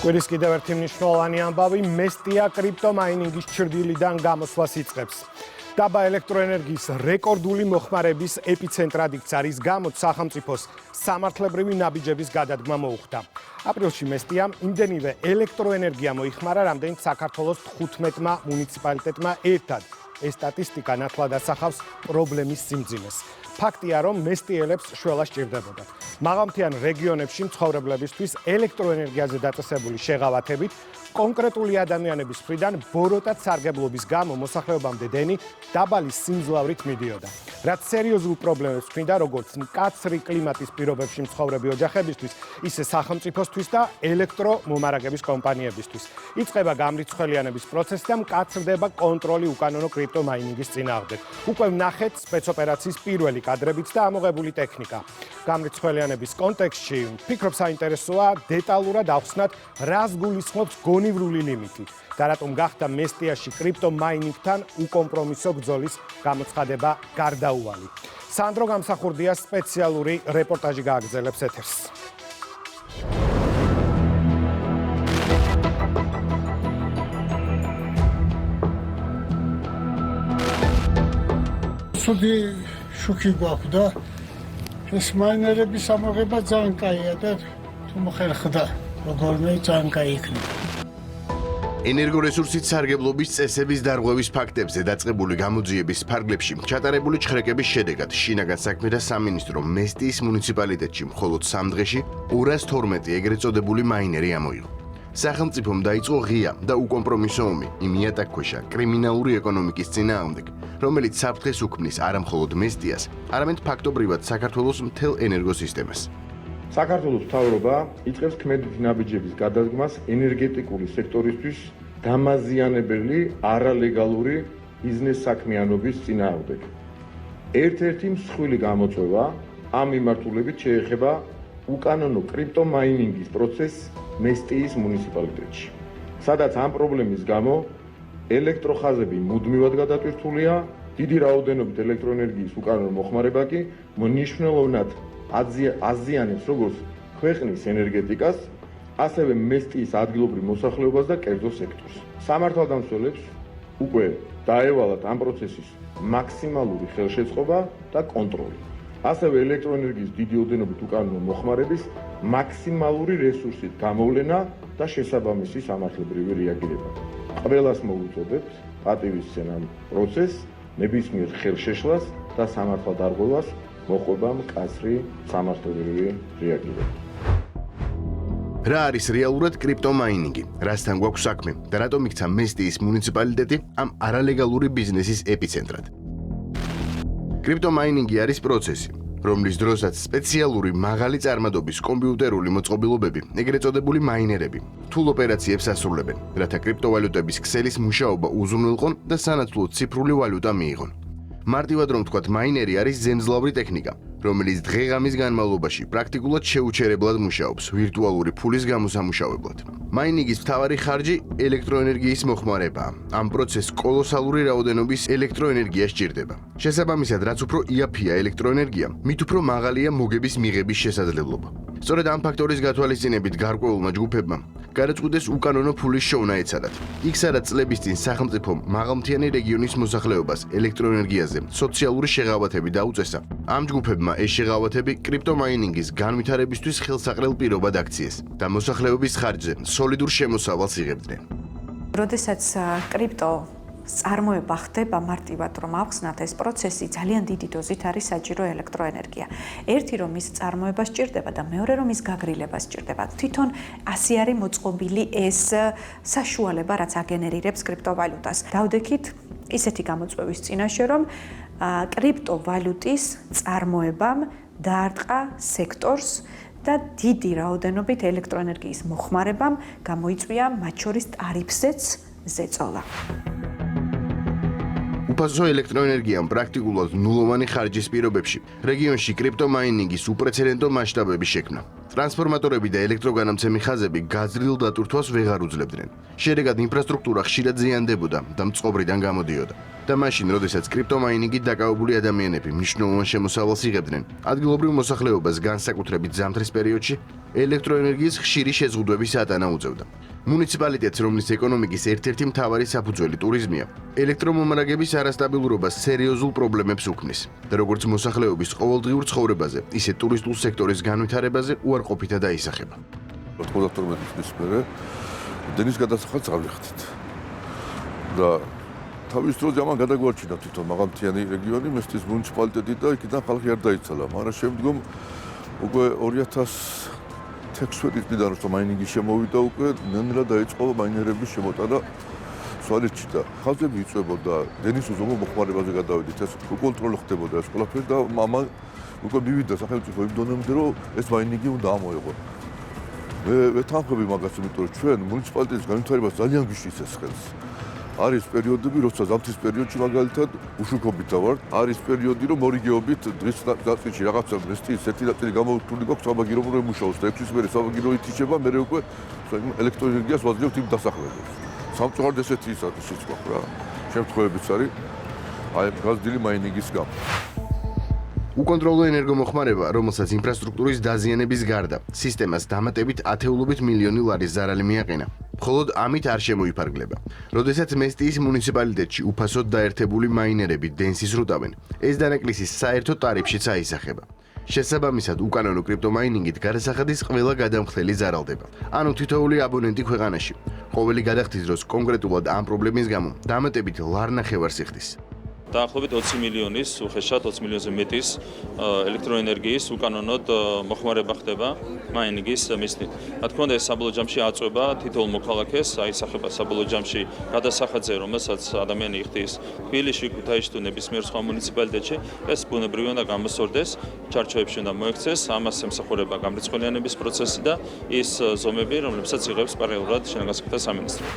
კვირის კიდევ ერთი მნიშვნელოვანი ამბავი მესტია კრიპტომაინინგის ჩრდილიდან გამოსვლას იწყებს. დაბა ელექტროენერგიის რეკორდული მოხმარების ეპიცენტრად იქცა, რის გამოც სახელმწიფოს სამართლებრივი ნაბიჯების გადადგმა მოუხდა. აპრილში მესტიამ იმდენივე ელექტროენერგია მოიხმარა, რამდენიც საქართველოს 15-მა მუნიციპალიტეტმა ერთად. ეს სტატისტიკა ნათლად ასახავს პრობლემის სიმძიმეს. ფაქტია, რომ მესტიელებს შველა სჭირდებოდა. მაღალმთიან რეგიონებში მცხოვრებლებისთვის ელექტროენერგიაზე დაწესებული შეღავათებით კონკრეტული ადამიანების მხრიდან ბოროტად სარგებლობის გამო მოსახლეობამდე დენი დაბალი სიმძლავრით მიდიოდა. რაც სერიოზულ პრობლემებს ქმნიდა როგორც მკაცრი კლიმატის პირობებში მცხოვრები ოჯახებისთვის, ისე სახელმწიფოსთვის და ელექტრომომარაგების კომპანიებისთვის. იწყება გამრიცხველიანების პროცესი და მკაცრდება კონტროლი უკანონო კრიპტომაინინგის წინააღმდეგ. უკვე ვნახეთ სპეცოპერაციის პირველი კადრებიც და ამოღებული ტექნიკა. გამრიცხველიანების კონტექსტში ვფიქრობ საინტერესოა დეტალურად ავხსნათ, რას გულისხმობს გონივრული ლიმიტი და რატომ გახდა მესტიაში კრიპტომაინინგთან უკომპრომისო ბრძოლის გამოცხადება გარდაუვალი. სანდრო გამსახურდია სპეციალური რეპორტაჟი გააგრძელებს ეთერს. ცუდი შუქი გვაქვს. ეს მაინერების ამოღება ძალიან კაია და თუ მოხერხდა როგორმე ძალიან კაი იქნება. ენერგორესურსით სარგებლობის წესების დარღვევის ფაქტებზე დაწყებული გამოძიების ფარგლებში ჩატარებული ჩხრეკების შედეგად შინაგან საქმეთა სამინისტრო მესტიის მუნიციპალიტეტში მხოლოდ 3 დღეში 212 ეგრეთ წოდებული მაინერი ამოიღო. სახელმწიფომ დაიწყო ღია და უკომპრომისო ომი იმ იატაკქვეშა კრიმინალური ეკონომიკის წინააღმდეგ, რომელიც საფრთხეს უქმნის არა მხოლოდ მესტიას, არამედ ფაქტობრივად საქართველოს მთელ ენერგოსისტემას. საქართველოს მთავრობა იწყებს ქმედითი ნაბიჯების გადადგმას ენერგეტიკული სექტორისთვის დამაზიანებელი არალეგალური ბიზნეს საქმიანობის წინააღმდეგ. ერთ-ერთი მსხვილი გამოწვევა ამ მიმართულებით შეეხება უკანონო კრიპტომაინინგის პროცესს მესტიის მუნიციპალიტეტში, სადაც ამ პრობლემის გამო ელექტროხაზები მუდმივად გადატვირთულია, დიდი რაოდენობით ელექტროენერგიის უკანონო მოხმარება კი მნიშვნელოვნად აზიანებს როგორც ქვეყნის ენერგეტიკას, ასევე მესტიის ადგილობრივ მოსახლეობას და კერძო სექტორს. სამართალდამცველებს უკვე დაევალათ ამ პროცესის მაქსიმალური ხელშეწყობა და კონტროლი. ასევე ელექტროენერგიის დიდი ოდენობით უკანონო მოხმარების მაქსიმალური რესურსით გამოვლენა და შესაბამისი სამართლებრივი რეაგირება. ყველას მოვუწოდებთ პატივისცემ ამ პროცესს, ნებისმიერ ხელშეშლას და სამართალდარღვევას მოყვება მკაცრი სამართლებრივი რეაგირება. რა არის რეალურად კრიპტომაინინგი, რასთან გვაქვს საქმე და რატომ იქცა მესტიის მუნიციპალიტეტი ამ არალეგალური ბიზნესის ეპიცენტრად? კრიპტომაინინგი არის პროცესი, რომლის დროსაც სპეციალური მაღალი წარმადობის კომპიუტერული მოწყობილობები, ეგრეთ წოდებული მაინერები, რთულ ოპერაციებს ასრულებენ, რათა კრიპტოვალუტების ქსელის მუშაობა უზრუნველყონ და სანაცვლოდ ციფრული ვალუტა მიიღონ. მარტივად რომ ვთქვათ, მაინერი არის ზემძლავრი ტექნიკა, რომელიც დღე-ღამის განმავლობაში პრაქტიკულად შეუჩერებლად მუშაობს ვირტუალური ფულის გამოსამუშავებლად. მაინინგის მთავარი ხარჯი ელექტროენერგიის მოხმარებაა. ამ პროცესს კოლოსალური რაოდენობის ელექტროენერგია სჭირდება. შესაბამისად, რაც უფრო იაფია ელექტროენერგია, მით უფრო მაღალია მოგების მიღების შესაძლებლობა. სწორედ ამ ფაქტორის გათვალისწინებით გარკვეულმა ჯგუფებმა გადაწყვიტეს უკანონო ფულის შოვნა ეცადათ. იქ სადაც წლების წინ სახელმწიფომ მაღალმთიანი რეგიონის მოსახლეობას ელექტროენერგიაზე სოციალური შეღავათები დაუწესა, ამ ჯგუფებმა ეს შეღავათები კრიპტომაინინგის განვითარებისთვის ხელსაყრელ პირობად აქციეს და მოსახლეობის ხარჯზე სოლიდურ შემოსავალს იღებდნენ. როდესაც კრიპტო წარმოება ხდება მარტივად რომ ავხსნათ, ეს პროცესი ძალიან დიდი დოზით არის საჭირო ელექტროენერგია. ერთი რომ ის წარმოება სჭირდება და მეორე რომ ის გაგრილება სჭირდება. თვითონ ასე არის მოწყობილი ეს საშუალება, რაც აგენერირებს კრიპტოვალუტას. დავდექით ისეთი გამოწვევის წინაშე, რომ კრიპტოვალუტის წარმოებამ დაარტყა სექტორს და დიდი რაოდენობით ელექტროენერგიის მოხმარებამ გამოიწვია მათ შორის ტარიფზეც ზეწოლა. უფასო ელექტროენერგიამ პრაქტიკულად ნულოვანი ხარჯის პირობებში რეგიონში კრიპტომაინინგის უპრეცედენტო მასშტაბები შექმნა. ტრანსფორმატორები და ელექტროგანამცემი ხაზები გაზრდილ დატვირთვას ვეღარ უძლებდნენ. შედეგად ინფრასტრუქტურა ხშირად ზიანდებოდა და მწყობრიდან გამოდიოდა. და მაშინ, როდესაც კრიპტომაინინგით დაკავებული ადამიანები მნიშვნელოვან შემოსავალს იღებდნენ, ადგილობრივ მოსახლეობას განსაკუთრებით ზამთრის პერიოდში ელექტროენერგიის ხშირი შეზღუდვების ატანა უწევდა. მუნიციპალიტეტს, რომლის ეკონომიკის ერთ-ერთი მთავარი საფუძველი ტურიზმია, ელექტრომომარაგების არასტაბილურობას სერიოზულ პრობლემებს უქმნის და როგორც მოსახლეობის ყოველდღიურ ცხოვრებაზე, ისე ტურისტულ სექტორის განვითარებაზე უარყოფითად აისახება. 92 წლის მერე დენის გადასახადს ავიხდით. და თავის დროზე ამან გადაგვარჩინა თვითონ მაღალმთიანი რეგიონი, მესტის მუნიციპალიტეტი და იქიდან ხალხი არ დაიცალა, მაგრამ შემდგომ უკვე 2016 წლიდან რომ მაინინგი შემოვიდა, უკვე ნელ-ნელა დაიწყო მაინერების შემოტანა სვანეთში და ხაზები იწვებოდა დენის უზომო მოხმარებაზე გადავედით, ეს უკონტროლო ხდებოდა ეს ყველაფერი და მამან უკვე მივიდა სახელმწიფო იმ დონემდე, რომ ეს მაინინგი უნდა ამოეღო. მე ვეთანხმები მაგას, იმიტომ რომ ჩვენ მუნიციპალიტეტის განვითარებას ძალიან გვიშლის ხელს. არის პერიოდები, როცა ზამთრის პერიოდში მაგალითად უშუქობით ვარ. არის პერიოდი, რომ მორიგეობით დღის ნაწილში რაღაცა მესტის ერთი ნაწილი გამოვთვლილი გვაქვს საბაგირო რომ მუშაობს და 6-ის მერე საბაგირო ითიშება, მერე უკვე ელექტროენერგიას ვაძლევთ იმ დასახლებებს. სამწუხაროდ ესეთი ისიც გვაქვს რა. შემთხვევებიც არის აი გაზრდილი მაინინგის გამო. უკონტროლო ენერგომოხმარება, რომელსაც ინფრასტრუქტურის დაზიანების გარდა სისტემას დამატებით ათეულობით მილიონი ლარის ზარალი მიაყენა. მხოლოდ ამით არ შემოიფარგლება. როდესაც მესტიის მუნიციპალიტეტში უფასოდ დაერთებული მაინერები დენს იზრუნავენ, ეს დანაკლისი საერთო ტარიფშიც აისახება. შესაბამისად, უკანონო კრიპტომაინინგით გადასახადის ყველა გადამხდელი ზარალდება. ანუ თითოეული აბონენტი ქვეყანაში ყოველი გადახდის დროს კონკრეტულად ამ პრობლემის გამო დამატებით ლარნახევარს იხდის. დაახლოებით 20 მილიონის, უხეშად 20 მილიონზე მეტის ელექტროენერგიის უკანონოდ მოხმარება ხდება მაინინგის მიზნით. რა თქმა უნდა, ეს საბოლოო ჯამში აწვება თითოეულ მოქალაქეს, აისახება საბოლოო ჯამში გადასახადზე, რომელსაც ადამიანი იხდის თბილისში, ქუთაისში თუ ნებისმიერ სხვა მუნიციპალიტეტში, ეს ბუნებრივი უნდა გამოსწორდეს, ჩარჩოებში უნდა მოექცეს, ამას ემსახურება გამრიცხველიანების პროცესი და ის ზომები, რომლებსაც იღებს პარალელურად შინაგანსაკუთრებთა სამინისტრო.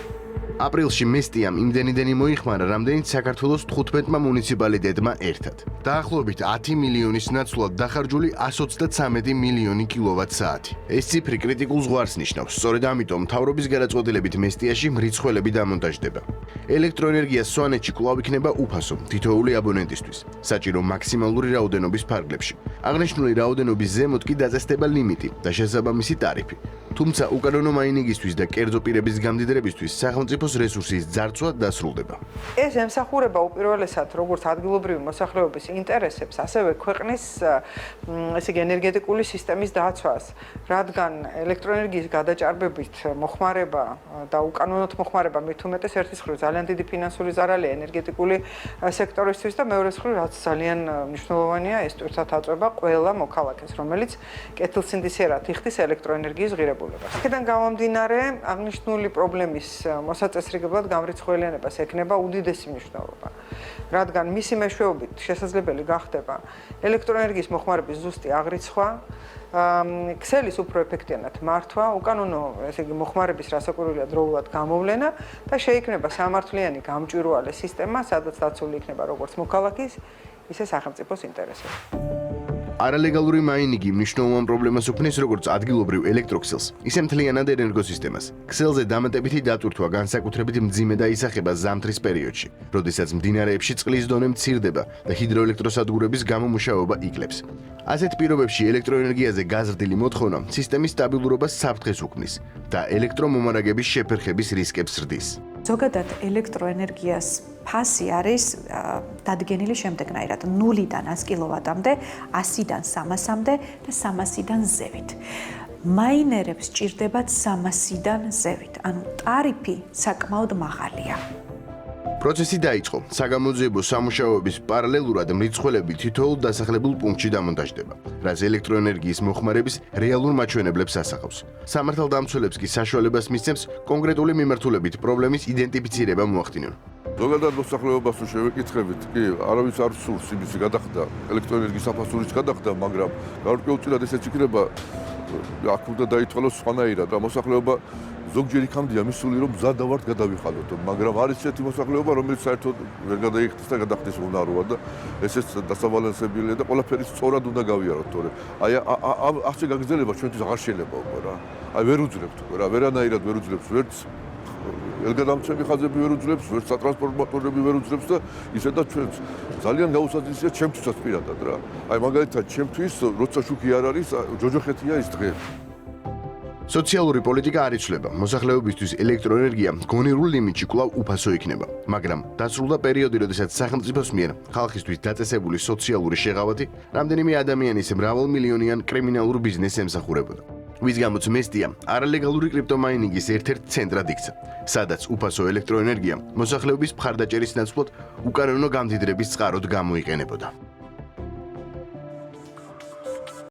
აპრილში მესტიამ იმდენიდენი მოიხმარა, რამდენიც საქართველოს 15 მუნიციპალიტეტმა ერთად. დაახლოებით 10 მილიონის ნაცვლად დახარჯული 133 მილიონი კილოვატ-საათი. ეს ციფრი კრიტიკულ ზღვარს ნიშნავს. სწორედ ამიტომ მთავრობის გადაწყვეტილებით მესტიაში მრიცხველები დამონტაჟდება. ელექტროენერგია სვანეთში კვლავ იქნება უფასო თითოეული აბონენტისთვის, საჭირო მაქსიმალური რაოდენობის ფარგლებში. აღნიშნული რაოდენობის ზემოთ კი დაწესდება ლიმიტი და შესაბამისი ტარიფი. თუმცა უკანონო მაინინგისთვის და კერძო პირების გამდიდრებისთვის სახელმწიფოს რესურსის ძარცვა დასრულდება. ეს ემსახურება უპირველესად როგორც ადგილობრივი მოსახლეობის ინტერესებს, ასევე ქვეყნის ესე იგი ენერგეტიკული სისტემის დაცვას, რადგან ელექტროენერგიის გადაჭარბებით მოხმარება და უკანონოდ მოხმარება მით უმეტეს ერთის მხრივ ძალიან დიდი ფინანსური ზარალია ენერგეტიკული სექტორისთვის და მეორეს მხრივ რაც ძალიან მნიშვნელოვანია, ეს თვითონ აწვება ყველა მოქალაქეს, რომელიც კეთილსინდისიერად იხდის ელექტროენერგიის ღირებულებას. აქედან გამომდინარე, აღნიშნული პრობლემის მოსაწესრიგებლად გამრიცხველიანებას ექნება უდიდესი მნიშვნელობა, რადგან მისი მეშვეობით შესაძლებელი გახდება ელექტროენერგიის მოხმარების ზუსტი აღრიცხვა, ქსელის უფრო ეფექტიანად მართვა, უკანონო ესე იგი მოხმარების რასაკვირველია დროულად გამოვლენა და შეიქმნება სამართლიანი გამჭვირვალე სისტემა, სადაც დაცული იქნება როგორც მოქალაქის, ისე სახელმწიფოს ინტერესები. არალეგალური მაინინგი მნიშვნელოვან პრობლემას უქმნის როგორც ადგილობრივ ელექტროქსელს, ისე მთლიანად ენერგოსისტემას. ქსელზე დამატებითი დატვირთვა განსაკუთრებით მძიმე დაისახება ზამთრის პერიოდში, როდესაც მდინარეებში წყლის დონე მცირდება და ჰიდროელექტროსადგურების გამომუშავება იკლებს. ასეთ პირობებში ელექტროენერგიაზე გაზრდილი მოთხოვნა სისტემის სტაბილურობას საფრთხეს უქმნის და ელექტრომომარაგების შეფერხების რისკებს ზრდის. ზოგადად ელექტროენერგიას ფასი არის დადგენილი შემდეგნაირად: 0-დან 100 კილოვატამდე, 100-დან 300-მდე და 300-დან ზევით. მაინერებს სჭირდებათ 300-დან ზევით, ანუ ტარიფი საკმაოდ მაღალია. პროცესი დაიწყო. საგამოძიებო სამუშაოების პარალელურად მრიცხველები თითოეულ დასახლებულ პუნქტში დამონტაჟდება, რაც ელექტროენერგიის მოხმარების რეალურ მაჩვენებლებს ასახავს. სამართალდამცველებს კი საშუალებას მისცემს კონკრეტული მიმართულებით პრობლემის იდენტიფიცირება მოახდინონ. ზოგადად მოსახლეობას თუ შევეკითხებით, კი, არავის არ სურს იმისი გადახდა, ელექტროენერგიის საფასურის გადახდა, მაგრამ გარკვეულწილად ესეც იქნება აქ უნდა დაითვალოს სხვანაირად და მოსახლეობა ზოგჯერ იქამდე ამისული რომ მზადა ვართ გადავიხადოთ, მაგრამ არის ესეთი მოსახლეობა, რომელიც საერთოდ ვერ გადაიხდის და გადახდის უნაროა და ესეც დასაბალანსებელია და ყველაფერი სწორად უნდა გავიაროთ, თორე აი ასე გაგრძელება ჩვენთვის აღარ შეიძლება უკვე რა. აი ვერ უძლებთ უკვე რა, ვერანაირად ვერ უძლებს ვერც ელგადამცემი ხაზები ვერ უძლებს, ვერც სატრანსპორტო მოტორები ვერ უძლებს და ისედაც ჩვენც ძალიან გაუსაძისია ჩემთვისაც პირადად რა. აი მაგალითად ჩემთვის როცა შუქი არ არის, ჯოჯოხეთია ის დღე. სოციალური პოლიტიკა არ იცვლება. მოსახლეობისთვის ელექტროენერგია გონივრულ ლიმიტში კვლავ უფასო იქნება, მაგრამ დასრულდა პერიოდი, როდესაც სახელმწიფოს მიერ ხალხისთვის დაწესებული სოციალური შეღავათი რამდენიმე ადამიანის მრავალმილიონიან კრიმინალურ ბიზნესს ემსახურებოდა. ვის გამოც მესტია არალეგალური კრიპტომაინინგის ერთ-ერთ ცენტრად იქცა, სადაც უფასო ელექტროენერგია მოსახლეობის მხარდაჭერის ნაცვლად უკანონო გამდიდრების წყაროდ გამოიყენებოდა.